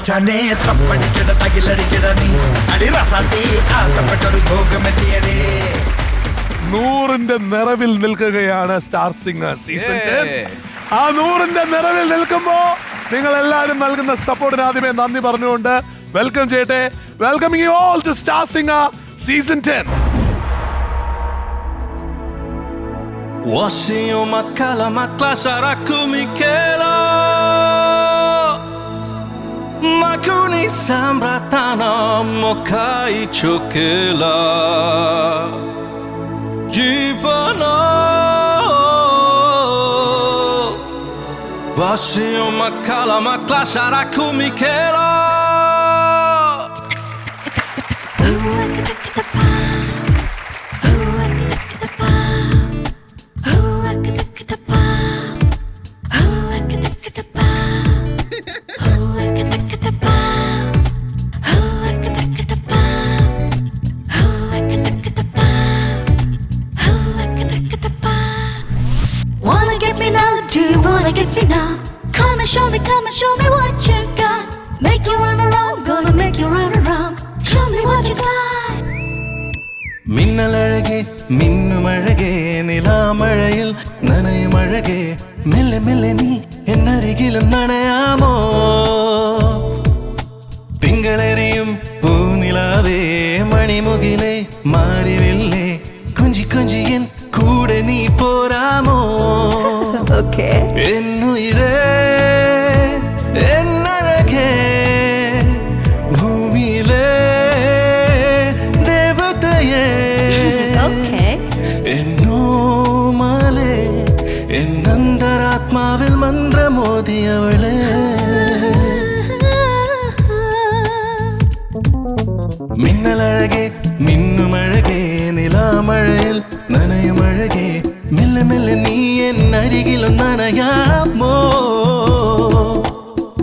മച്ചാനെ തപ്പടിക്കട തകിലടിക്കട നീ അടിറസാത്തി ആസപ്പെട്ടൊരു ഭോഗമെത്തിയടേ. 100ന്റെ നിറവിൽ നിൽക്കുകയാണ് സ്റ്റാർ സിംഗർ സീസൺ 10. ആ 100ന്റെ നിറവിൽ നിൽക്കുമ്പോ നിങ്ങൾ എല്ലാവരും നൽകുന്ന സപ്പോർട്ടിന് ആദ്യമേ നന്ദി പറഞ്ഞുകൊണ്ട് വെൽക്കം ചെയ്യട്ടെ. Welcoming you all to Star Singer season 10. Wasio makala maklasara kumikela Makuni sambratana mokai chokela Jivana Wasio makala maklasara kumikela Get me now. Come and show me what you got. Make you run around, gonna make you run around. Show me what you got. മിന്നലഴകെ മിന്നുമഴകെ നിലാമഴയിൽ നനയുമഴകെ മെല്ലെ മെല്ലെ നീ എന്നരികിലും നനയാമോ തിങ്കളെറിയും പൂനിലാവേ മണിമുകിലേ മാറിവില്ലേ കൊഞ്ചി കൊഞ്ചിയൻ കൂടെ നീ പോരാമോ എന്നുയിരേ എന്നഴകേ ഭൂമിയിലേ ദേവതയേ എന്നോമലേ എന്നന്തരാത്മാവിൽ മന്ത്രമോദിയവളേ മിന്നലഴകേ മിന്നുമഴകേ നിലാമഴയിൽ നനയുമഴകേ മെല്ലെ മെല്ലെ നീ എന്നരികിലും നനയാമോ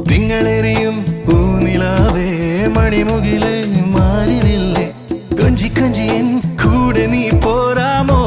തിങ്കളെറിയും പൂനിലാവേ മണിമുകിലേ മാറിവില്ലേ കൊഞ്ചി കൊഞ്ചിയൻ കൂടെ നീ പോരാമോ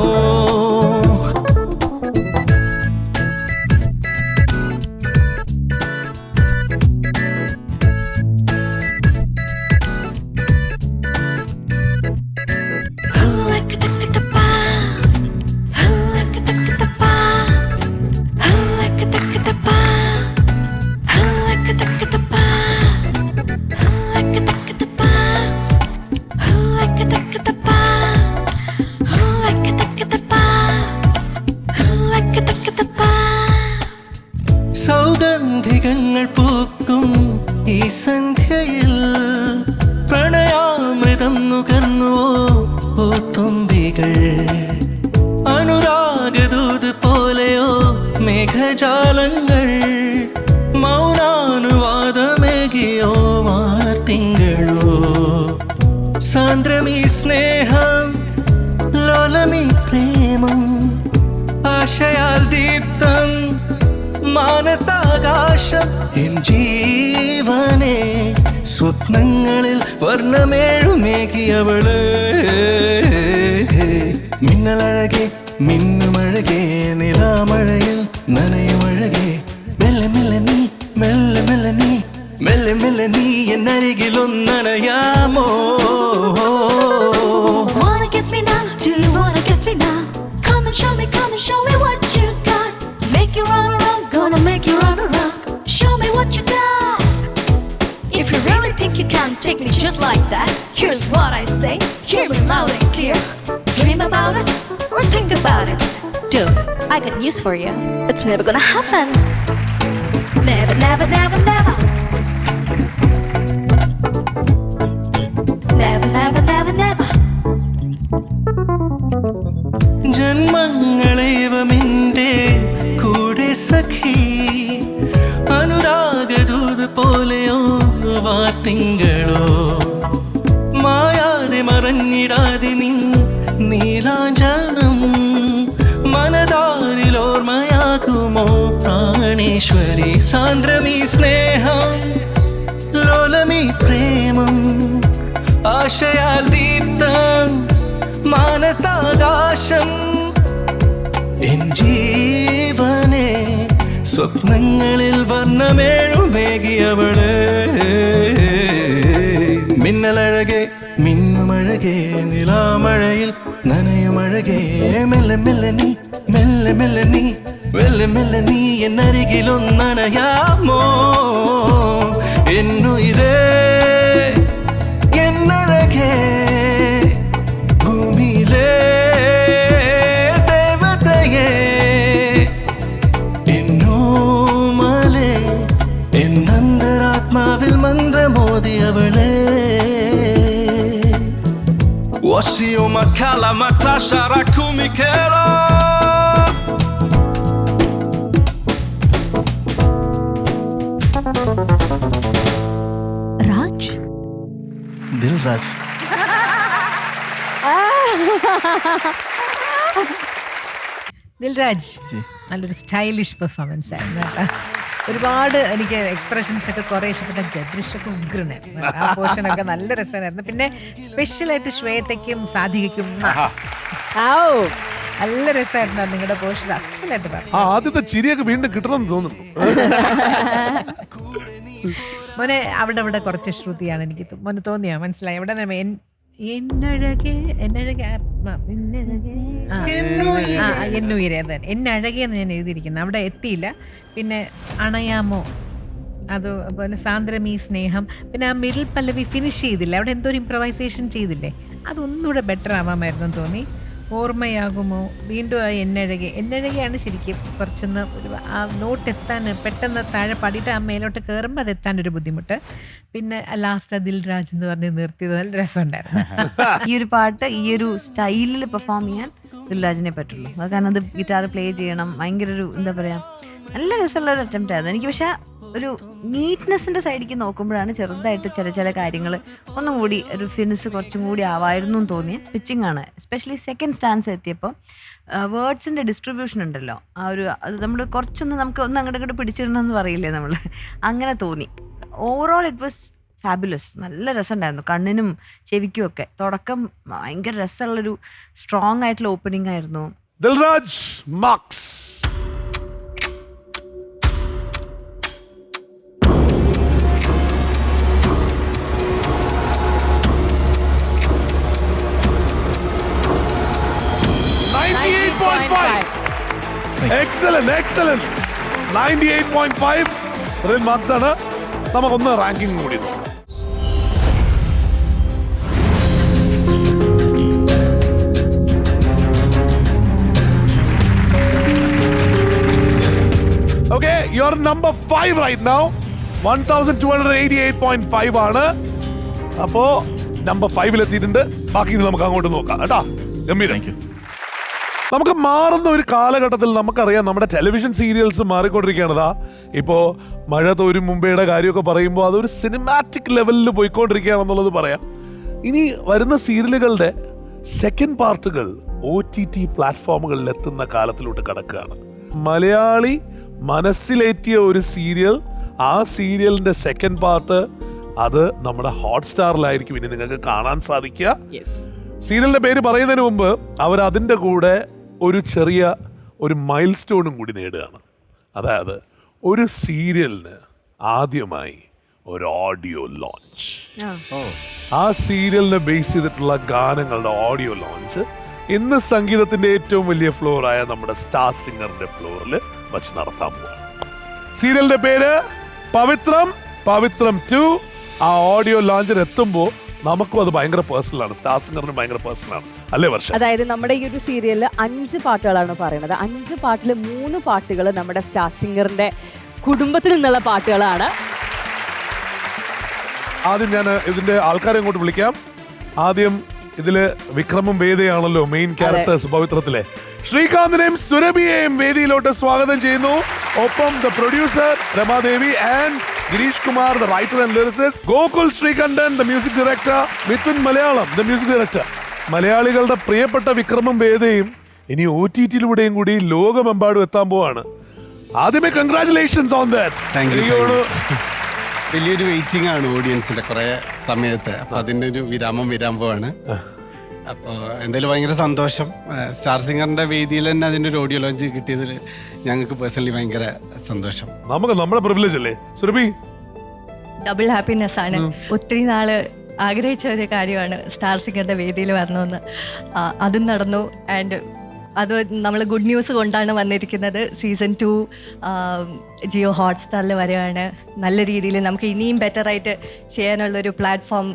സൗഗന്ധികങ്ങൾ പൂക്കും ഈ സന്ധ്യയിൽ പ്രണയാമൃതം നുകർന്നുവോ പൂത്തുമ്പികൾ അനുരാഗദൂത് പോലെയോ മേഘജാലങ്ങൾ മൗനാനുവാദമേകിയോ വാർത്തിങ്കളോ സാന്ദ്രമീ സ്നേഹം ലോലമീ പ്രേമം ആശയാൽ ദീപ്തം മാനസാകാശം എൻ ജീവനെ സ്വപ്നങ്ങളിൽ വർണ്ണമേഴുമേകിയവള് മിന്നലഴകെ മിന്നുമഴകേ നിലാമഴയിൽ നനയുമഴകേ മെല്ലെ മെല്ലെ നീ മെല്ലെ മെല്ലെ നീ മെല്ലെ മെല്ലെ നീ എന്നരികിലൊന്നണയാമോ Wanna get me now? Do you wanna get me now? Come and show me what you got. Make you run around, gonna make you run around. Show me what you got. If you really think you can take me just like that, here's what I say. Hear me loud and clear. Dream about it or think about it. Dude, I got news for you. It's never gonna happen. Never, never, never, never. Never, never, never, never. ജന്മങ്ങളേവമിൻ്റെ കൂടെ സഖി അനുരാഗദൂത് പോലെയോ വാർത്തിങ്കളോ മായാതെ മറഞ്ഞിടാതെ നിൻ നീലാഞ്ജനം മനതാരിലോർമയാകുമോ പ്രാണേശ്വരി സാന്ദ്രമീ സ്നേഹം ലോലമീ പ്രേമം ആശയാൽ ദീപ്തം മാനസാകാശം N ജീവനെ സ്വപ്നങ്ങളിൽ വർണ്ണമേഴുമേകിയവള് മിന്നലഴകെ മിന്നുമഴകേ നിലാമഴയിൽ നനയുമഴകേ മെല്ലെ മെല്ലെ നീ മെല്ലെ മെല്ലെ നീ മെല്ലെ മെല്ലെ നീ എന്നരികിലൊന്നണയാമോ എന്നുയിരേ എന്നഴകേ ഭൂമിയിലേ ദേവതയേ എന്നോമലേ എന്നന്തരാത്മാവിൽ മന്ത്രമോദിയവളേ Wasio makala matasha rakumikera Raj? Dilraj. Dilraj നല്ലൊരു സ്റ്റൈലിഷ് പെർഫോമൻസ് ആയിരുന്നു കേട്ടോ. ഒരുപാട് എനിക്ക് എക്സ്പ്രഷൻസ് ഒക്കെ കുറെ ഇഷ്ടപ്പെട്ട. ജബ്രിഷൊക്കെ ഉഗ്രനായിരുന്നു. ആ പോർഷനൊക്കെ നല്ല രസമായിരുന്നു. പിന്നെ സ്പെഷ്യലായിട്ട് ശ്വേതയ്ക്കും സാധികയ്ക്കും നല്ല രസമായിരുന്നു നിങ്ങളുടെ പോർഷൻ. അസലായിട്ട് പറഞ്ഞു. ആദ്യത്തെ ചിരിയൊക്കെ വീണ്ടും കിട്ടണമെന്ന് തോന്നുന്നു. മോനെ അവിടെ ഇവിടെ കുറച്ച് ശ്രുതിയാണ് എനിക്ക് മോനെ തോന്നിയാ മനസ്സിലായി. അവിടെ എന്നഴകെ എന്നഴകെന്ന് ഞാൻ എഴുതിയിരിക്കുന്നത് അവിടെ എത്തിയില്ല. പിന്നെ അണയാമോ അതുപോലെ സാന്ദ്രമീ സ്നേഹം. പിന്നെ ആ മിഡിൽ പല്ലവി ഫിനിഷ് ചെയ്തില്ല. അവിടെ എന്തോ ഒരു ഇംപ്രവൈസേഷൻ ചെയ്തില്ലേ, അതൊന്നുകൂടെ ബെറ്റർ ആവാമായിരുന്നു തോന്നി. ഓർമ്മയാകുമോ വീണ്ടും ആ എന്നഴകയാണ് ശരിക്കും കുറച്ചൊന്ന് ഒരു ആ നോട്ട് എത്താൻ പെട്ടെന്ന് താഴെ പാടിയിട്ട് ആ മേലോട്ട് കയറുമ്പോൾ അത് എത്താൻ ഒരു ബുദ്ധിമുട്ട്. പിന്നെ ലാസ്റ്റ് ദിൽരാജ് എന്ന് പറഞ്ഞ് നിർത്തിയത് നല്ല രസമുണ്ടായിരുന്നു. ഈ ഒരു പാട്ട് ഈ ഒരു സ്റ്റൈലിൽ പെർഫോം ചെയ്യാൻ ദിൽരാജിനെ പറ്റുള്ളൂ. അത് കാരണം അത് ഗിറ്റാർ പ്ലേ ചെയ്യണം. ഭയങ്കര ഒരു എന്താ പറയുക നല്ല രസമുള്ള ഒരു അറ്റംപ്റ്റ് ആയിരുന്നു. എനിക്ക് പക്ഷെ ഒരു നീറ്റ്നെസ്സിൻ്റെ സൈഡിലേക്ക് നോക്കുമ്പോഴാണ് ചെറുതായിട്ട് ചില കാര്യങ്ങൾ ഒന്നും കൂടി ഒരു ഫിനിഷ് കുറച്ചും കൂടി ആവായിരുന്നു എന്ന് തോന്നിയ പിച്ചിങ് ആണ്. എസ്പെഷ്യലി സെക്കൻഡ് സ്റ്റാൻസ് എത്തിയപ്പോൾ വേർഡ്സിൻ്റെ ഡിസ്ട്രിബ്യൂഷൻ ഉണ്ടല്ലോ, ആ ഒരു അത് നമ്മൾ കുറച്ചൊന്ന് നമുക്ക് ഒന്ന് അങ്ങോട്ട് പിടിച്ചിടണമെന്ന് പറയില്ലേ നമ്മൾ, അങ്ങനെ തോന്നി. Overall it was fabulous. നല്ല രസമുണ്ടായിരുന്നു കണ്ണിനും ചെവിക്കും ഒക്കെ. തുടക്കം ഭയങ്കര രസമുള്ളൊരു സ്ട്രോങ് ആയിട്ടുള്ള ഓപ്പണിംഗ് ആയിരുന്നു. ദിൽരാജ് മാർക്സ്. എക്സലന്റ് 98.5 മാർക്സ് ആണ്. നമുക്കൊന്ന് റാങ്കിങ് കൂടി നോക്കാം. Okay, you're number 5 right now. 1288.5 ആണ്. അപ്പോ നമ്പർ 5 എത്തിയിട്ടുണ്ട്. ബാക്കി നമുക്ക് അങ്ങോട്ട് നോക്കാം കേട്ടോ. ഗംഭീരം. നമുക്ക് മാറുന്ന ഒരു കാലഘട്ടത്തിൽ നമുക്കറിയാം നമ്മുടെ ടെലിവിഷൻ സീരിയൽസ് മാറിക്കൊണ്ടിരിക്കുകയാണതാ. ഇപ്പോൾ മഴ തോരും മുമ്പേയുടെ കാര്യമൊക്കെ പറയുമ്പോൾ അതൊരു സിനിമാറ്റിക് ലെവലിൽ പോയിക്കൊണ്ടിരിക്കുകയാണെന്നുള്ളത് പറയാം. ഇനി വരുന്ന സീരിയലുകളുടെ സെക്കൻഡ് പാർട്ടുകൾ OTT പ്ലാറ്റ്ഫോമുകളിൽ എത്തുന്ന കാലത്തിലോട്ട് കടക്കുകയാണ്. മലയാളി മനസ്സിലേറ്റിയ ഒരു സീരിയൽ, ആ സീരിയലിന്റെ സെക്കൻഡ് പാർട്ട് അത് നമ്മുടെ ഹോട്ട്സ്റ്റാറിലായിരിക്കും ഇനി നിങ്ങൾക്ക് കാണാൻ സാധിക്കുക. സീരിയലിന്റെ പേര് പറയുന്നതിന് മുമ്പ് അവർ അതിൻ്റെ കൂടെ ഒരു ചെറിയ ഒരു മൈൽ സ്റ്റോണും കൂടി നേടുകയാണ്. അതായത് ഒരു സീരിയലിന് ആദ്യമായി ഒരു ഓഡിയോ ലോഞ്ച്. ആ സീരിയലിനെ ബേസ് ചെയ്തിട്ടുള്ള ഗാനങ്ങളുടെ ഓഡിയോ ലോഞ്ച് ഇന്ന് സംഗീതത്തിന്റെ ഏറ്റവും വലിയ ഫ്ലോറായ നമ്മുടെ സ്റ്റാർ സിംഗറിന്റെ ഫ്ലോറിൽ വച്ച് നടത്താൻ പോവാണ്. സീരിയലിന്റെ പേര് പവിത്രം 2. ആ ഓഡിയോ ലോഞ്ചിന് എത്തുമ്പോൾ നമുക്കും അത് ഭയങ്കര പേഴ്സണലാണ്. സ്റ്റാർ സിംഗറിന് ഭയങ്കര പേഴ്സണലാണ് അല്ലേ വർഷ? അതായത് നമ്മുടെ ഈ ഒരു സീരിയലിൽ 5 പാട്ടുകളാണ് പറയുന്നത്. 5 പാട്ടിൽ 3 പാട്ടുകൾ നമ്മുടെ സ്റ്റാർ സിംഗറിന്റെ കുടുംബത്തിൽ നിന്നുള്ള പാട്ടുകളാണ്. ആദ്യം ഞാൻ ഇതിന്റെ ആൾക്കാരെ അങ്ങോട്ട് വിളിക്കാം. ആദ്യം ഇതില് വിക്രമും വേദയാണല്ലോ മെയിൻ ക്യാരക്ടേഴ്സ് പവിത്രത്തിലെ. ശ്രീകാന്തിനെയും സുരഭിയെയും വേദിയിലോട്ട് സ്വാഗതം ചെയ്യുന്നു. ഒപ്പം the producer Ramadevi and Girish Kumar, the writer and lyricist, Gokul Sreekantan, the music director, Mithun Malayalam, the music director. മലയാളികളുടെ പ്രിയപ്പെട്ട വിക്രമും വേദയും ഇനി OTT-ലൂടെയും കൂടി ലോകമെമ്പാടും എത്താൻ പോവാണ്. ആദ്യമേ കൺഗ്രാറ്റുലേഷൻസ് ഓൺ ദാറ്റ്. വലിയൊരു വെയിറ്റിംഗ് ആണ് ഓഡിയൻസിന്റെ കുറെ സമയത്ത്. അപ്പൊ അതിന്റെ ഒരു വിരാമം വരാൻ പോവാണ്. അപ്പോൾ എന്തായാലും ഭയങ്കര സന്തോഷം. സ്റ്റാർ സിംഗറിൻ്റെ വേദിയിൽ തന്നെ അതിൻ്റെ ഒരു ഓഡിയോ ലോഞ്ച് കിട്ടിയതിൽ ഞങ്ങൾക്ക് പേഴ്സണലി ഭയങ്കര സന്തോഷം. നമുക്ക് നമ്മുടെ പ്രിവിലേജ് അല്ലേ സുരഭി? ഡബിൾ ഹാപ്പിനെസ് ആണ്. ഒത്തിരി നാള് ആഗ്രഹിച്ച ഒരു കാര്യമാണ് സ്റ്റാർ സിംഗറിന്റെ വേദിയിൽ വരണമെന്ന്. അതും നടന്നു. ആൻഡ് അത് നമ്മൾ ഗുഡ് ന്യൂസ് കൊണ്ടാണ് വന്നിരിക്കുന്നത്. സീസൺ 2 ജിയോ ഹോട്ട്സ്റ്റാറിൽ വരികയാണ്. നല്ല രീതിയിൽ നമുക്ക് ഇനിയും ബെറ്റർ ആയിട്ട് ചെയ്യാനുള്ളൊരു പ്ലാറ്റ്ഫോം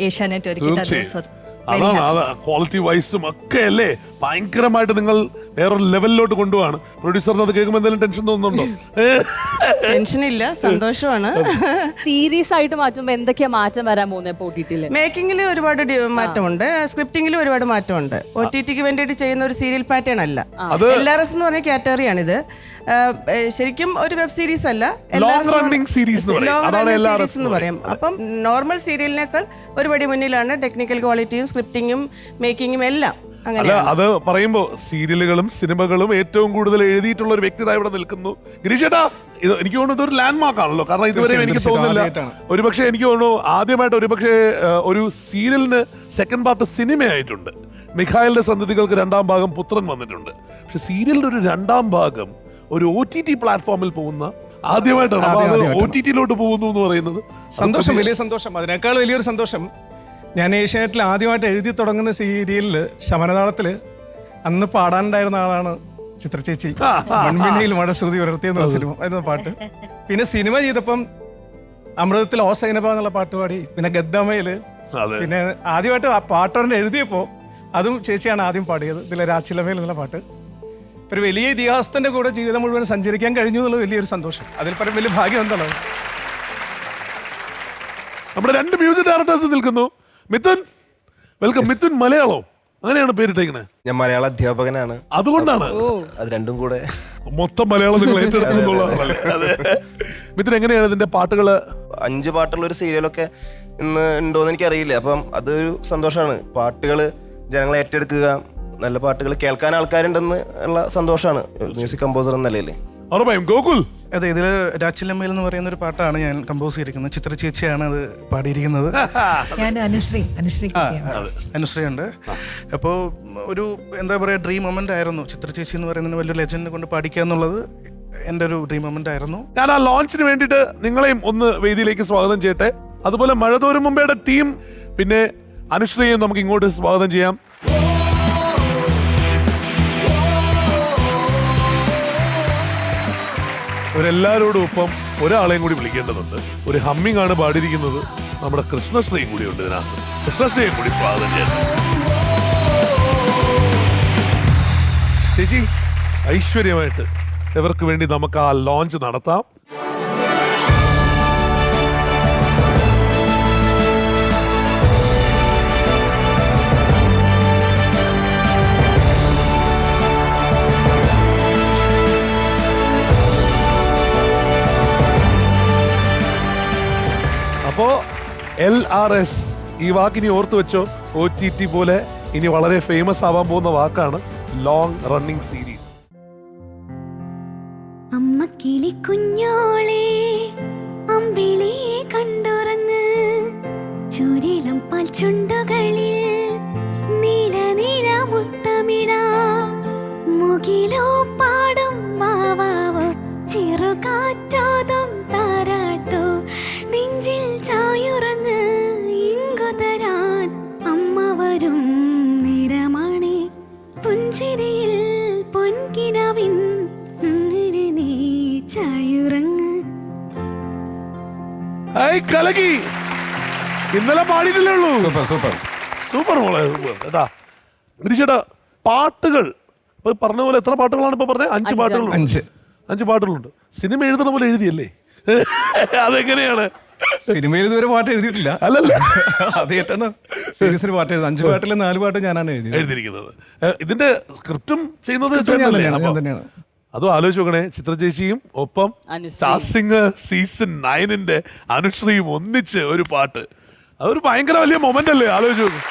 ഏഷ്യാനെറ്റ് ഒരുക്കി തന്നു. അതാണ് ക്വാളിറ്റി വൈസും ഒക്കെ അല്ലേ ഭയങ്കരമായിട്ട് നിങ്ങൾ വേറൊരു ലെവലിലോട്ട് കൊണ്ടുപോവാണ്. പ്രൊഡ്യൂസറിന് അത് കേൾക്കുമ്പോൾ എന്തെങ്കിലും ടെൻഷൻ തോന്നുന്നുണ്ടോ? ടെൻഷനില്ല, സന്തോഷമാണ്. സീരീസ് ആയിട്ട് മാറ്റുമ്പോൾ എന്തൊക്കെയാ മാറ്റം വരാൻ പോകുന്നത്? OTT-ല് മേക്കിങ്ങിൽ ഒരുപാട് മാറ്റമുണ്ട്, സ്ക്രിപ്റ്റിംഗിലും ഒരുപാട് മാറ്റമുണ്ട്. OTT-ക്ക് വേണ്ടിയിട്ട് ചെയ്യുന്ന ഒരു സീരിയൽ പാറ്റേൺ അല്ല. LRS എന്ന് പറഞ്ഞ കാറ്റഗറിയാണിത്. ശരിക്കും ഒരു വെബ് സീരീസ് അല്ല, ലോങ് റണ്ണിംഗ് സീരീസ് എന്ന് പറയും. അപ്പം നോർമൽ സീരിയലിനേക്കാൾ ഒരുപടി മുന്നിലാണ് ടെക്നിക്കൽ ക്വാളിറ്റിയും സ്ക്രിപ്റ്റിങ്ങും മേക്കിങ്ങും എല്ലാം. അല്ല, അത് പറയുമ്പോ സീരിയലുകളും സിനിമകളും ഏറ്റവും കൂടുതൽ എഴുതിയിട്ടുള്ള ഒരു വ്യക്തി ഇവിടെ നിൽക്കുന്നു. ഗിരീഷേട്ടാ, ഇത് എനിക്ക് തോന്നുന്നു ഇതൊരു ലാൻഡ് മാർക്ക് ആണല്ലോ. കാരണം ഇതുവരെ എനിക്ക് തോന്നുന്നില്ല, ഒരുപക്ഷെ എനിക്ക് തോന്നുന്നു ആദ്യമായിട്ട് ഒരുപക്ഷെ ഒരു സീരിയലിന് സെക്കൻഡ് പാർട്ട് സിനിമയായിട്ടുണ്ട്. മിഖായലിന്റെ സന്തതികൾക്ക് 2ാം ഭാഗം പുത്രൻ വന്നിട്ടുണ്ട്. പക്ഷെ സീരിയലിന്റെ ഒരു 2ാം ഭാഗം ഒരു OTT പ്ലാറ്റ്ഫോമിൽ പോകുന്ന ആദ്യമായിട്ടാണ്. OTT-ലോട്ട് പോകുന്നു എന്ന് പറയുന്നത് സന്തോഷം, വലിയ സന്തോഷം. അതിനേക്കാൾ വലിയൊരു സന്തോഷം, ഞാൻ ഏഷ്യാനെറ്റിൽ ആദ്യമായിട്ട് എഴുതി തുടങ്ങുന്ന സീരിയലിൽ ശമനതാളത്തിൽ അന്ന് പാടാനുണ്ടായിരുന്ന ആളാണ് ചിത്ര ചേച്ചി. മൺമിണിയിൽ മഴ ശ്രുതി ഉയർത്തിയെന്നുള്ള സിനിമ ആയിരുന്നു പാട്ട്. പിന്നെ സിനിമ ചെയ്തപ്പം അമൃതത്തിൽ ഓ സൈനബ എന്നുള്ള പാട്ട് പാടി. പിന്നെ ഗദ്ദമയില്, പിന്നെ ആദ്യമായിട്ട് ആ പാട്ടറിനെ എഴുതിയപ്പോൾ അതും ചേച്ചിയാണ് ആദ്യം പാടിയത്. ഇതിലെ രാച്ചിലമേൽ എന്നുള്ള പാട്ട്. ഒരു വലിയ ഇതിഹാസത്തിന്റെ കൂടെ ജീവിതം മുഴുവൻ സഞ്ചരിക്കാൻ കഴിഞ്ഞു എന്നുള്ളത് വലിയൊരു സന്തോഷം. അതിൽ പരം വലിയ ഭാഗ്യം എന്താണ്? നമ്മുടെ 2 മ്യൂസിക് ഡയറക്ടേഴ്സ് നിൽക്കുന്നു. മിഥുൻ, വെൽക്കം. മിഥുൻ മലയാളം അങ്ങനെയാണ് പേരിട്ടേക്കണേ? ഞാൻ മലയാള അധ്യാപകനാണ്, അതുകൊണ്ടാണ് അത് രണ്ടും കൂടെ മൊത്തം മലയാളം നിങ്ങൾ ഏറ്റെടുക്കുന്നുള്ളതാണ്. മിഥുൻ, എങ്ങനെയാണ് ഇതിന്റെ പാട്ടുകള്? 5 പാട്ടുള്ള ഒരു സീരിയലൊക്കെ ഇന്ന് ഉണ്ടോന്ന് എനിക്കറിയില്ല. അപ്പം അതൊരു സന്തോഷമാണ്. പാട്ടുകൾ ജനങ്ങളെ ഏറ്റെടുക്കുക, നല്ല പാട്ടുകൾ കേൾക്കാൻ ആൾക്കാരുണ്ടെന്ന് ഉള്ള സന്തോഷമാണ് മ്യൂസിക് കമ്പോസർ എന്ന നിലയിൽ. ഗോകുൽ, അതെ, ഇതിൽ രാച്ചിലമ്മയിൽ എന്ന് പറയുന്ന ഒരു പാട്ടാണ് ഞാൻ കമ്പോസ് ചെയ്തിരിക്കുന്നത്. ചിത്ര ചേച്ചിയാണ് അത് പാടിയിരിക്കുന്നത്. അനുശ്രീ ഉണ്ട്. അപ്പോൾ ഒരു എന്താ പറയുക, ഡ്രീം മൊമെന്റ് ആയിരുന്നു. ചിത്ര ചേച്ചി എന്ന് പറയുന്ന വലിയ ലെജൻഡിനെ കൊണ്ട് പാടിക്കുക എന്നുള്ളത് എൻ്റെ ഒരു ഡ്രീം മൊമെന്റ് ആയിരുന്നു. ഞാൻ ആ ലോഞ്ചിന് വേണ്ടിയിട്ട് നിങ്ങളെയും ഒന്ന് വേദിയിലേക്ക് സ്വാഗതം ചെയ്യട്ടെ. അതുപോലെ മഴതോരും മുമ്പേയുടെ ടീം, പിന്നെ അനുശ്രീയും നമുക്ക് ഇങ്ങോട്ട് സ്വാഗതം ചെയ്യാം. ഇവരെല്ലാവരോടും ഒപ്പം ഒരാളെയും കൂടി വിളിക്കേണ്ടതുണ്ട്. ഒരു ഹമ്മിങ് ആണ് പാടിയിരിക്കുന്നത്. നമ്മുടെ കൃഷ്ണശ്രീയും കൂടി ഉണ്ട് ഇതിനകത്ത്. കൃഷ്ണശ്രീയും കൂടി സ്വാഗതം ചെയ്യണം. ചേച്ചി, ഐശ്വര്യമായിട്ട് ഇവർക്ക് വേണ്ടി നമുക്ക് ആ ലോഞ്ച് നടത്താം. അപ്പോ LRS ഈ വാക്കിനി ഓർത്തു വെച്ചോ. OTT പോലെ ഇനി വളരെ ഫേമസ് ആവാൻ പോകുന്ന വാക്കാണ് ലോങ് റണ്ണിംഗ് സീരീസ്. അമ്മ കിളി കുഞ്ഞോളെ അമ്പിളി കണ്ടുറങ്ങ്, ചുരിളം പാൽ ചുണ്ടുകളിൽ നീല നീല മുത്തമിടാ, മുകിലോ പാടും വാവാവോ, ചെറുകാറ്റോതും താരാട്ടോ, നെഞ്ചിൽ ചായുറങ്ങ് ഇങ്കുതരാൻ അമ്മ വരും നിറമാണേ, പുഞ്ചിരിയിൽ പൊൻകിനാവിൻ നീ ചായുറങ്ങ്. കലകി, ഇന്നലെ പാടിയിട്ടില്ലേ ഉള്ളൂ. സൂപ്പർ സൂപ്പർ സൂപ്പർ മോളെ, സൂപ്പർ കേട്ടാ. ഗിരീഷേട്ടാ, പാട്ടുകൾ ഇപ്പൊ പറഞ്ഞ പോലെ എത്ര പാട്ടുകളാണ് ഇപ്പൊ പറഞ്ഞത്? 5 പാട്ടുകളുണ്ട്. 5 പാട്ടുകളുണ്ട്. സിനിമ എഴുതുന്ന പോലെ എഴുതിയല്ലേ? അതെങ്ങനെയാണ്? സിനിമയിൽ ഇതുവരെ പാട്ട് എഴുതിയിട്ടില്ല. അല്ലല്ല, അതേട്ടാണ് സീരീസിന് പാട്ട് എഴുതുന്നത്. 5 പാട്ടിൽ 4 പാട്ട് ഞാനാണ് എഴുതിയിരിക്കുന്നത്. ഇതിന്റെ സ്ക്രിപ്റ്റും ചെയ്യുന്നത് ഞാൻ തന്നെയാണ്. അതും ആലോചിച്ച് നോക്കണേ. ചിത്ര ചേച്ചിയും ഒപ്പം സ്റ്റാർ സിംഗർ സീസൺ 9 അനുശ്രീയും ഒന്നിച്ച് ഒരു പാട്ട്. അതൊരു ഭയങ്കര വലിയ മൊമെന്റ് അല്ലേ? ആലോചിച്ച് നോക്കും.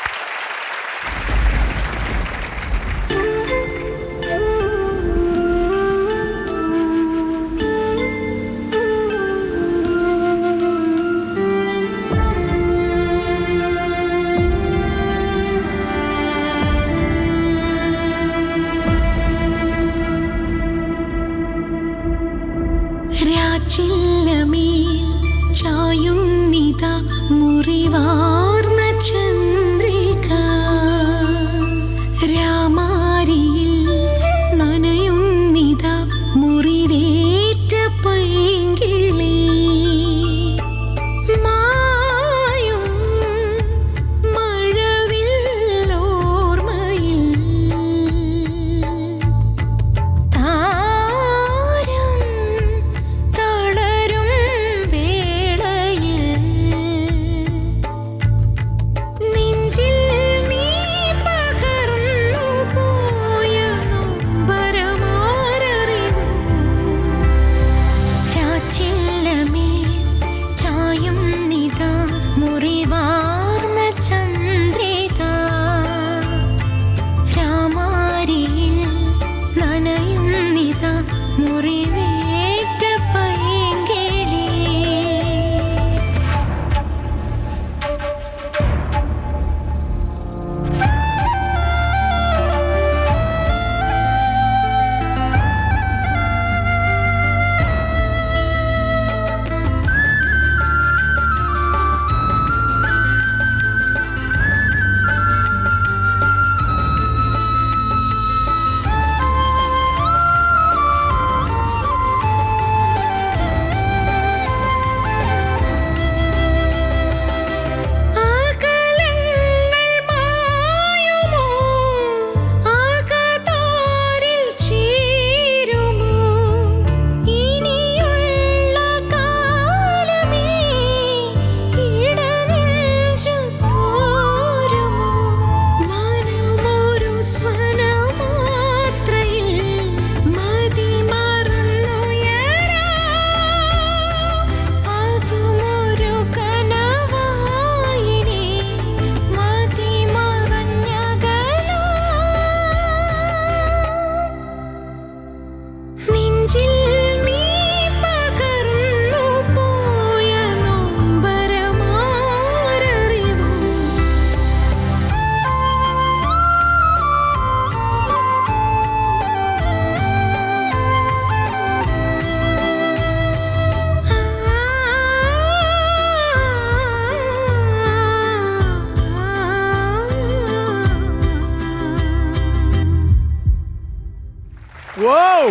Wow!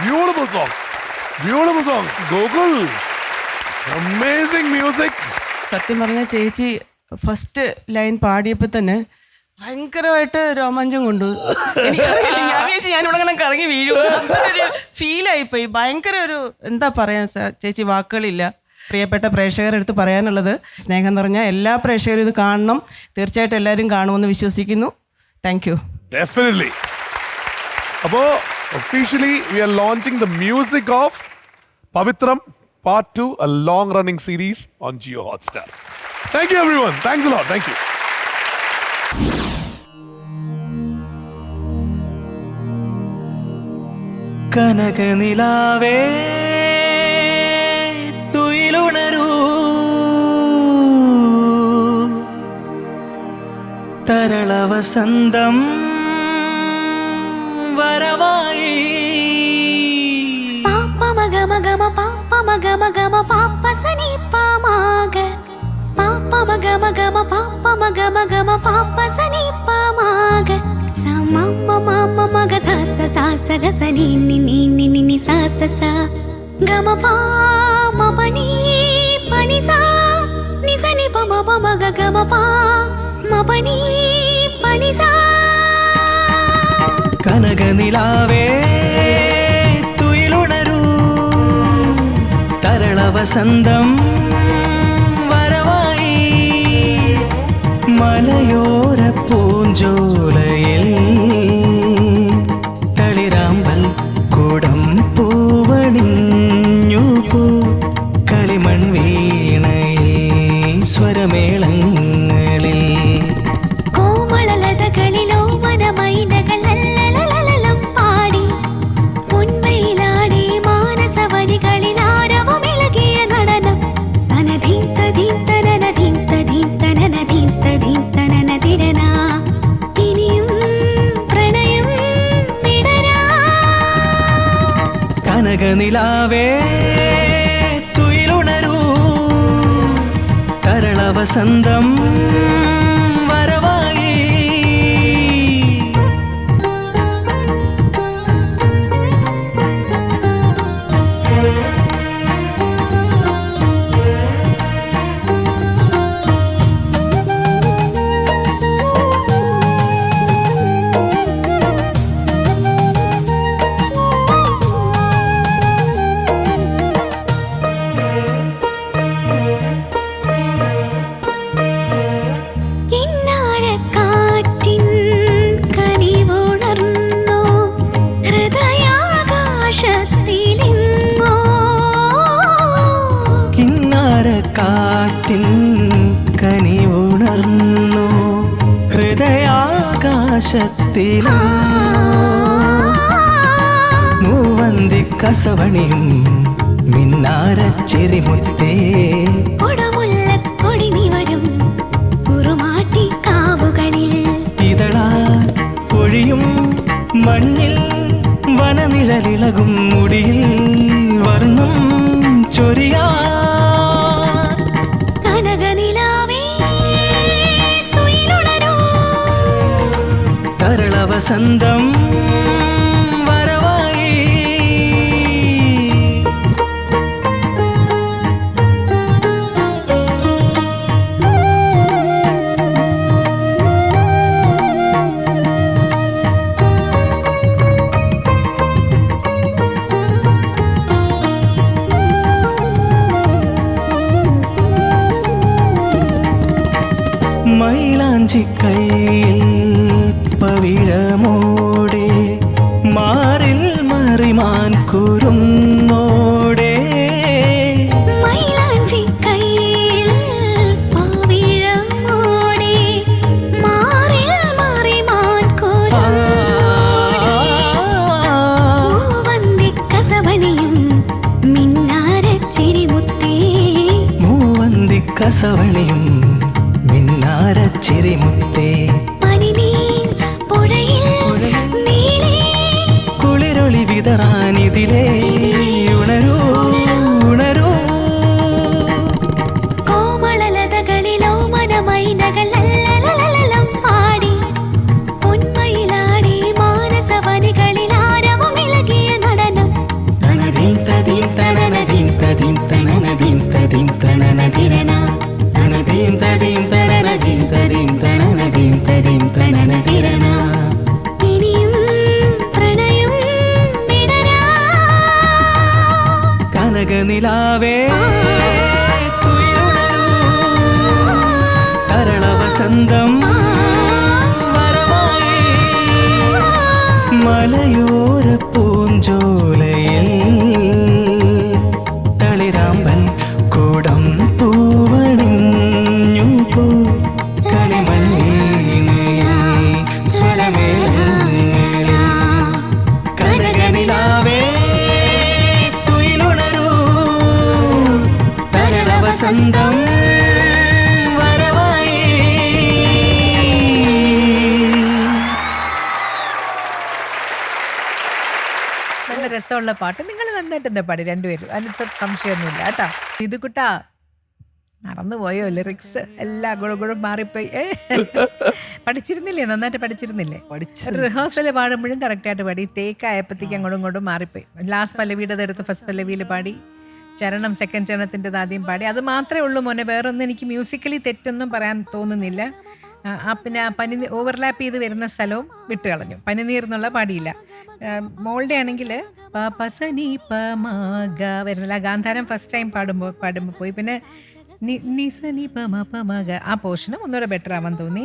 Beautiful song. Beautiful song. Gokul. Amazing music. സത്യം പറഞ്ഞാൽ ചേച്ചി ഫസ്റ്റ് ലൈൻ പാടിയപ്പോൾ തന്നെ ഭയങ്കരമായിട്ട് രോമാഞ്ചം കൊണ്ടു. എനിക്കറിയില്ല, ഞാൻ വിചാരിച്ചു ഞാനിവിടെ അങ്ങനെ കറങ്ങി വീഴും. ഒരു ഫീലായിപ്പോയി. ഭയങ്കര ഒരു എന്താ പറയാ ചേച്ചി, വാക്കുകളില്ല. പ്രിയപ്പെട്ട പ്രേക്ഷകരുടെ അടുത്ത് പറയാനുള്ളത്, സ്നേഹം നിറഞ്ഞ എല്ലാ പ്രേക്ഷകരും ഇത് കാണണം. തീർച്ചയായിട്ടും എല്ലാവരും കാണുമെന്ന് വിശ്വസിക്കുന്നു. Thank you. Definitely. അപ്പോൾ officially we are launching the music of Pavitram Part 2, a long-running series on Jio Hotstar. Thank you, everyone. Thanks a lot. Thank you. കനകനിലാവേ തുയിലുണരൂ, തരളവസന്തം വരവായി. പാപ്പ മഗ മഗ മ പാപ്പ മഗ മഗ മ പാപ്പ സനി പാമാഗ പാപ്പ മഗ മഗ മ പാപ്പ മഗ മഗ മ പാപ്പ സനി പാമാഗ സമമ്മ മമ്മ മഗ സാസ സാസ ഗ സനി നി നി നി നി നി സാസ സ ഗമ പാ മ പനി പനി സാ നി സനി പ മ പ മഗ ഗമ പാ മ പനി പനി സാ. കനകനിലാവേ തുയിലുണരൂ, തരളവസന്തം വരവായി. മലയോര പൂഞ്ചോലയിൽ തളിരാമ്പൽ കൂടം പൂവണിഞ്ഞു പോ. കളിമൺ വീണയിൽ സ്വരമേളങ്ങളിൽ കോമളലതകളിലോ മനമൈനകളല്ലലലലലം പാടി പൊൻവെയിലാടി മാനസവരികളിൽ ആരവമിളകിയ നടനം. തനധീം തധീം തനനധീം തധീം തനനധീം തധീം തനനതിരന. ഇനിയും പ്രണയം വിടരാ. കനകനിലാവേ തുയിലുണരൂ, തരളവസന്തം വരവായി. കിന്നാരക്കാറ്റിൻ കനിവുണർന്നോ ഹൃദയാകാശത്തിലെങ്ങോ. കിന്നാരക്കാറ്റിൻ കനിവുണർന്നു ഹൃദയാകാശത്തിലും. മൂവന്തിക്കസവണിയും മിന്നാരച്ചിരിമുത്തേ. കൊടമുല്ലക്കൊടി നിവരും കുറുമാട്ടിക്കാവുകളിൽ. ഇതളാ പൊഴിയും മണ്ണിൽ വനനിഴലിളകും മുടിയിൽ വർണ്ണം ചൊരിയാ. കനകനിലാവേ തുയിലുണരൂ, തരളവസന്തം വരവായി. മൈലാഞ്ചിക്കൈയിൽ പവിഴമോടെ മാറിൽ മറിമാൻ കുരുന്നോടെ. മൈലാഞ്ചിക്കൈയിൽ പവിഴമോടെ മാറിൽ മറിമാൻ കുരുന്നോടെ. മൂവന്തിക്കസവണിയും മിന്നാരച്ചിരിമുത്തേ. മൂവന്തിക്കസവണിയും മിന്നാരച്ചിരിമുത്തേ. പനിനീർ പുഴയിൽ നീലേ കുളിരൊളി വിതറാനിതിലേ. ഉണരൂ ഉണരൂ, കോമളലതകളിലോ മനമൈനകളല്ലലലലം പാടി പൊൻമയിലാടി മാനസവനികളിൽ ആരവമിളകി കനകനിലാവേ തുയിലുണരൂ, തരളവസന്തം വരമായി മലയോര പൂഞ്ചോലയിൽ തളിരാമ്പൻ കൂടം പൂവണിഞ്ഞു പോ കളിമണ്ണിൽ സ്വരമേളങ്ങളിൽ കനകനിലാവേ തുയിലുണരൂ, തരളവസന്തം വരവായി. നല്ല രസമുള്ള പാട്ട്. നിങ്ങൾ നന്നായിട്ട് തന്നെ പാടി രണ്ടുപേരും, അതിനകത്ത് സംശയമൊന്നുമില്ല കേട്ടോ. ഇത് കുട്ടാ മറന്നുപോയോ ലിറിക്സ് എല്ലാം കൂടെ മാറിപ്പോയി. പഠിച്ചിരുന്നില്ലേ? നന്നായിട്ട് പഠിച്ചിരുന്നില്ലേ? റിഹേഴ്സൽ പാടുമ്പോഴും കറക്റ്റായിട്ട് പാടി. ടേക്ക് ആയപ്പോഴത്തേക്ക് അങ്ങോട്ടും മാറിപ്പോയി. ലാസ്റ്റ് പല്ലവിയുടെ എടുത്ത് ഫസ്റ്റ് പല്ലവിയിൽ പാടി, ചരണം സെക്കൻഡ് ചരണത്തിൻ്റെ ആദ്യം പാടി. അത് മാത്രമേ ഉള്ളൂ മോനെ, വേറൊന്നും എനിക്ക് മ്യൂസിക്കലി തെറ്റൊന്നും പറയാൻ തോന്നുന്നില്ല. പിന്നെ പനി ഓവർലാപ്പ് ചെയ്ത് വരുന്ന സ്ഥലവും വിട്ട് കളഞ്ഞു. പനിനീർ എന്നുള്ള പാടിയില്ല. മോളുടെ ആണെങ്കിൽ പസനി പമഗ വരുന്നില്ല. ഗാന്ധാരം ഫസ്റ്റ് ടൈം പാടുമ്പോൾ പോയി. പിന്നെ നിസനി പമഗ ആ പോർഷനും ഒന്നുകൂടെ ബെറ്റർ ആവാൻ തോന്നി.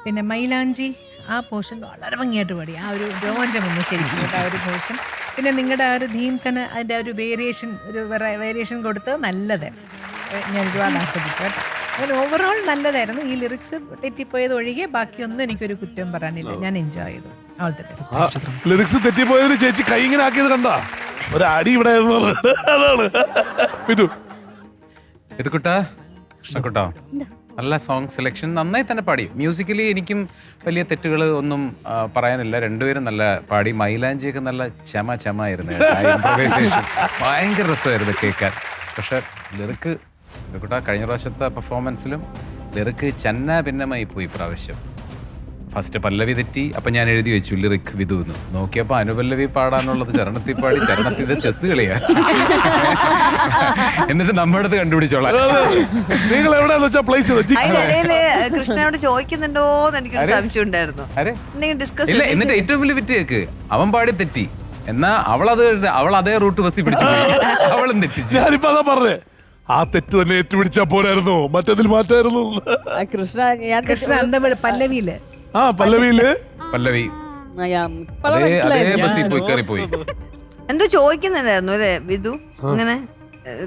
പിന്നെ മൈലാഞ്ചി ആ പോർഷൻ വളരെ ഭംഗിയായിട്ട് പാടി. ആ ഒരു രോമാഞ്ചം വന്നു ശരിക്കും ആ ഒരു പോർഷൻ. പിന്നെ നിങ്ങളുടെ ആ ഒരു ധീംതന അതിൻ്റെ ഒരു വേരിയേഷൻ കൊടുത്തത് നല്ലത്, ഞാൻ ഒരുപാട് ആസ്വദിച്ചു കേട്ടോ. അങ്ങനെ ഓവറോൾ നല്ലതായിരുന്നു. ഈ ലിറിക്സ് തെറ്റിപ്പോയത് ഒഴികെ ബാക്കിയൊന്നും എനിക്കൊരു കുറ്റം പറയാനില്ല. ഞാൻ എൻജോയ് ചെയ്തു. All the best. ലിറിക്സ് തെറ്റിപ്പോയതിന് ചേച്ചി കൈ ഇങ്ങനെ ആക്കിയത് കണ്ടാ ഒരു അടി ഇവിടെ അതാണ്. ഇത് കുട്ടാ കൃഷ്ണക്കുട്ടാ, നല്ല സോങ് സെലക്ഷൻ നന്നായി തന്നെ പാടി. മ്യൂസിക്കലി എനിക്കും വലിയ തെറ്റുകൾ ഒന്നും പറയാനില്ല. രണ്ടുപേരും നല്ല പാടി. മൈലാഞ്ചിയൊക്കെ നല്ല ചമായിരുന്നു. ഇംപ്രവൈസേഷൻ ഭയങ്കര രസമായിരുന്നു കേൾക്കാൻ. പക്ഷെ ലിറിക്ക് കുട്ടാ കഴിഞ്ഞ പ്രാവശ്യത്തെ പെർഫോമൻസിലും ലിറിക്ക് ചന്ന ഭിന്നമായി പോയി. പ്രാവശ്യം ഫസ്റ്റ് പല്ലവി തെറ്റി. അപ്പൊ ഞാൻ എഴുതി വെച്ചു ലിറിക് വിധു എന്ന്. നോക്കിയപ്പോ അനുപല്ലവി പാടാനുള്ളത് ചരണത്തിൽ പാടി, ചരണത്തിൽ ചെസ് കളിയാ. എന്നിട്ട് നമ്മുടെ അടുത്ത് കണ്ടുപിടിച്ചോളാം. നിങ്ങൾ എവിടെയാന്ന് വെച്ചാൽ പ്ലേസ് കൃഷ്ണനോട് ചോദിക്കുന്നുണ്ടോന്ന് എനിക്കൊരു സംശയം ഉണ്ടായിരുന്നു. ഇല്ല, എന്നിട്ട് ഏറ്റവും വലിയ വിറ്റ് കേക്ക് അവൻ പാടി തെറ്റി. എന്നാ അവൾ അതേ റൂട്ട് ബസ്സിൽ പിടിച്ചു. അവളും തെറ്റിച്ചു. ഞാനിപ്പോ അതാ പറഞ്ഞേ, ആ തെറ്റ് തന്നെ ഏറ്റുപിടിച്ചാ പോരായിരുന്നു, മറ്റതിൽ മാറ്റായിരുന്നു. കൃഷ്ണ പല്ലവിയില് പല്ലവി അതേ ബസ്സിൽ പോയി കയറിപ്പോയി. എന്തോ ചോദിക്കുന്നുണ്ടായിരുന്നു അല്ലേ വിധു ഇങ്ങനെ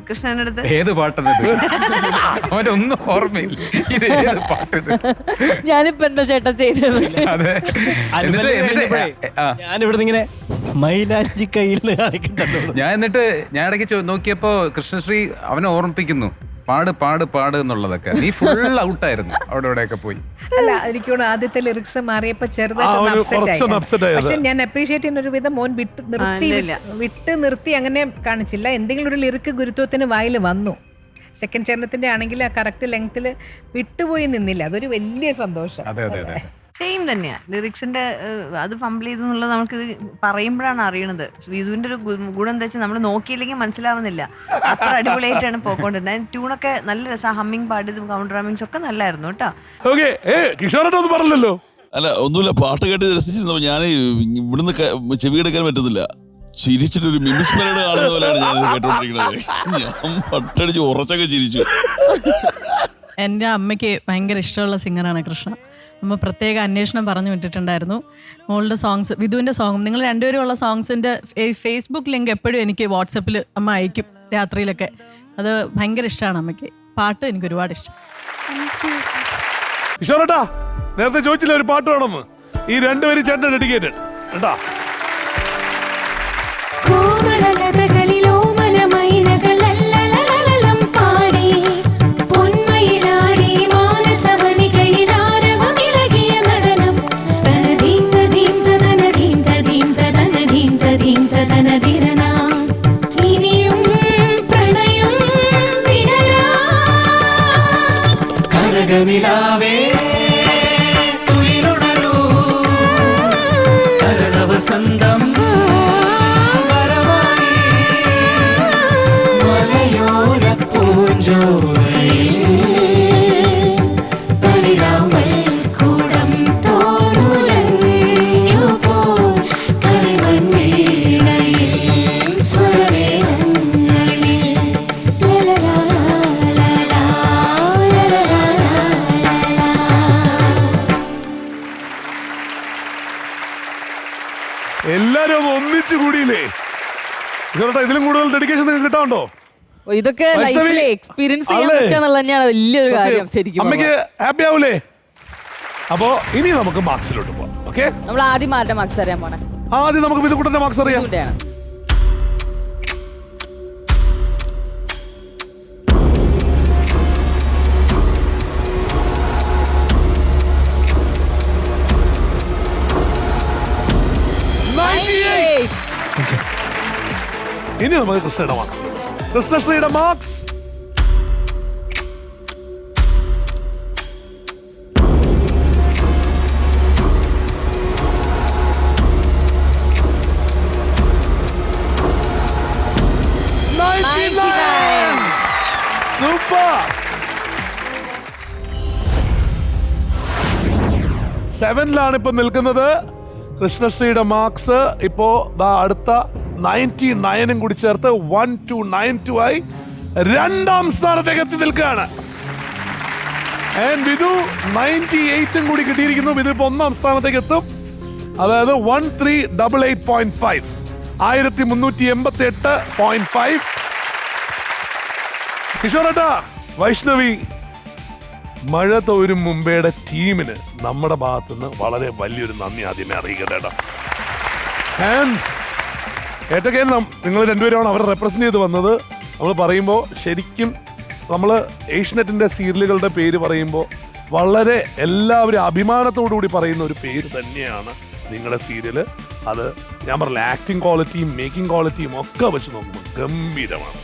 കൃഷ്ണന്റെ അടുത്ത്? ഏത് പാട്ടെന്നത് അവനൊന്നും ഓർമ്മയില്ല. ഇത് ഏത് പാട്ടത്? ഞാനിപ്പോ എന്താ ചേട്ടാ ചെയ്തത്? അതെ, ഞാനിവിടെ ഇങ്ങനെ മൈലാഞ്ചി കയ്യിൽ ഞാൻ എന്നിട്ട് ഞാൻ ഇടയ്ക്ക് നോക്കിയപ്പോ കൃഷ്ണശ്രീ അവനെ ഓർമ്മിപ്പിക്കുന്നു, പാട് എന്നുള്ളതൊക്കെ. നീ ഫുൾ ഔട്ടായിരുന്നു അവിടെ ഇവിടെയൊക്കെ പോയി. അല്ല എനിക്കോട് ആദ്യത്തെ ലിറിക്സ് മാറിയപ്പോ ചെറുതായിട്ട് അപ്സെറ്റ് ആയി. പക്ഷെ ഞാൻ അപ്രീഷിയേറ്റ് ചെയ്യുന്ന ഒരു വിധം മോൻ വിട്ട് നിർത്തി അങ്ങനെ കാണിച്ചില്ല. എന്തെങ്കിലും ഒരു ലിറിക്ക് ഗുരുത്വത്തിന് വായിൽ വന്നു. സെക്കൻഡ് ചരണത്തിന്റെ ആണെങ്കിൽ ആ കറക്റ്റ് ലെങ്ത്തിൽ വിട്ടുപോയി നിന്നില്ല. അതൊരു വലിയ സന്തോഷം. സെയിം തന്നെയാ ലിറിക്സിന്റെ അത് ഫംബിൾ ചെയ്തു എന്നുള്ളത് നമുക്കിത് പറയുമ്പോഴാണ് അറിയണത്. വിധുവിന്റെ ഒരു ഗുണം എന്താ വെച്ചാൽ നമ്മൾ നോക്കിയില്ലെങ്കിൽ മനസ്സിലാവുന്നില്ല. അത്ര അടിപൊളിയായിട്ടാണ് പോയിക്കൊണ്ടിരുന്നത്. ട്യൂണൊക്കെ നല്ല രസം. ഹമ്മിങ് പാടിയതും കൗണ്ടർ ഹമ്മിങ്സ് ഒക്കെ നല്ലായിരുന്നു കേട്ടോ. പറഞ്ഞല്ലോ. അല്ല ഒന്നുമില്ല, പാട്ട് കേട്ട് രസിച്ചിരുന്നപ്പോ ഞാൻ ഇവിടുന്ന് ചെവിയെടുക്കാൻ പറ്റുന്നില്ല. ചിരിച്ചിട്ടൊരു മിമിക്സ് കാണുന്ന പോലെയാണ് ഞാനിത് കേട്ടോണ്ടിരിക്കുന്നത്. ഞാൻ പട്ടടിച്ച് ഉറച്ചൊക്കെ ചിരിച്ചു. എൻ്റെ അമ്മയ്ക്ക് ഭയങ്കര ഇഷ്ടമുള്ള സിംഗറാണ് കൃഷ്ണ. അമ്മ പ്രത്യേക അന്വേഷണം പറഞ്ഞു വിട്ടിട്ടുണ്ടായിരുന്നു. മോളുടെ സോങ്സ്, വിധുവിൻ്റെ സോങ്ങും നിങ്ങൾ രണ്ടുപേരും ഉള്ള സോങ്സിൻ്റെ ഫേസ്ബുക്ക് ലിങ്ക് എപ്പോഴും എനിക്ക് വാട്സപ്പിൽ അമ്മ അയക്കും രാത്രിയിലൊക്കെ. അത് ഭയങ്കര ഇഷ്ടമാണ് അമ്മയ്ക്ക്. പാട്ട് എനിക്ക് ഒരുപാട് ഇഷ്ടം. കിഷോറേട്ടാ, നേരത്തെ ചോദിച്ചില്ല ഒരു പാട്ട് വേണമെന്ന്. ഈ രണ്ടുപേരും ചേട്ടൻ ഡെഡിക്കേറ്റഡ് കേട്ടാ. കനകനിലാവേ തുയിലുണരൂ, തരളവസന്തം വരവായി മലയോര പൂഞ്ചോലയിൽ തളിരാമ്പൽ കൂടം തോലുലഞ്ഞു പോ കളിമൺവീണയിൽ സ്വരവേളങ്ങളിൽ എല്ലാരും ഒന്ന് ഒന്നിച്ചു കൂടിയില്ലേ? ഇതിലും കൂടുതൽ ഡെഡിക്കേഷൻ നിങ്ങൾക്ക് കിട്ടാണ്ടോ? ഇതൊക്കെ ലൈഫിലെ എക്സ്പീരിയൻസ് ചെയ്യാൻ പറ്റുക തന്നെയാണ് വലിയൊരു കാര്യം ശരിക്കും. അമ്മയ്ക്ക് ഹാപ്പി ആവൂലേ? അപ്പോ ഇനി നമുക്ക് മാർക്സിലോട്ട് പോവാം. ഓക്കെ, നമ്മൾ ആദ്യം ആരുടെ മാർക്സ് അറിയാൻ പോണേ? ആദ്യം നമുക്ക് വിധുക്കുട്ടന്റെ മാർക്സ് അറിയാം. ഇനി നമുക്ക് കൃഷ്ണയുടെ മാർക്സ്. കൃഷ്ണശ്രീയുടെ മാർക്സ് 99. സൂപ്പർ. 7ലാണ് ഇപ്പൊ നിൽക്കുന്നത്. കൃഷ്ണശ്രീയുടെ മാർക്സ് ഇപ്പോ അടുത്ത 99 കൂടി ചേർത്ത് 1292 ആയി രണ്ടാം സ്ഥാനത്തേക്ക് എത്തി നിൽക്കുകയാണ്. വിധു 98 കൂടി കിട്ടിയിരിക്കുന്നു. വിധു ഇപ്പൊ ഒന്നാം സ്ഥാനത്തേക്ക് എത്തും. അതായത് 1388.5 1388.5. കിഷോറേട്ടാ, വൈഷ്ണവി, മഴ തോരും മുമ്പേടെ ടീമിന് നമ്മുടെ ഭാഗത്തുനിന്ന് വളരെ വലിയൊരു നന്ദി ആദ്യമേ അറിയിക്കട്ടെ കേട്ടോ. ആൻഡ് ഏറ്റൊക്കെ നിങ്ങൾ രണ്ടുപേരുമാണ് അവരെ റെപ്രസെന്റ് ചെയ്ത് വന്നത്. നമ്മൾ പറയുമ്പോൾ ശരിക്കും നമ്മൾ ഏഷ്യനെറ്റിന്റെ സീരിയലുകളുടെ പേര് പറയുമ്പോൾ വളരെ എല്ലാവരും അഭിമാനത്തോടു കൂടി പറയുന്ന ഒരു പേര് തന്നെയാണ് നിങ്ങളുടെ സീരിയല്. അത് ഞാൻ പറഞ്ഞ ആക്ടിങ് ക്വാളിറ്റിയും മേക്കിംഗ് ക്വാളിറ്റിയും ഒക്കെ വെച്ച് നോക്കുമ്പോൾ ഗംഭീരമാണ്.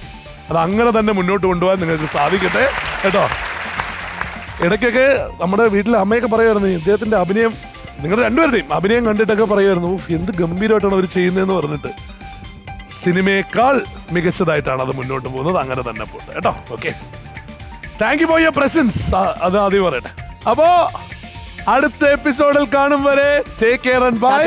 അത് അങ്ങനെ തന്നെ മുന്നോട്ട് കൊണ്ടുപോകാൻ നിങ്ങൾക്ക് സാധിക്കട്ടെ കേട്ടോ. ഇടയ്ക്കൊക്കെ നമ്മുടെ വീട്ടിലെ അമ്മയൊക്കെ പറയുമായിരുന്നു ഇദ്ദേഹത്തിന്റെ അഭിനയം, നിങ്ങൾ രണ്ടുപേരുടെയും അഭിനയം കണ്ടിട്ടൊക്കെ പറയുമായിരുന്നു എന്ത് ഗംഭീരമായിട്ടാണ് അവർ ചെയ്യുന്നതെന്ന് പറഞ്ഞിട്ട്. സിനിമയേക്കാൾ മികച്ചതായിട്ടാണ് അത് മുന്നോട്ട് പോകുന്നത്. അങ്ങനെ തന്നെ പോട്ടെ കേട്ടോ. Okay, thank you for your presence. അത് ആദ്യം പറയട്ടെ. അപ്പോ അടുത്ത എപ്പിസോഡിൽ കാണും വരെ ടേക്ക് കെയർ ആൻഡ് ബൈ.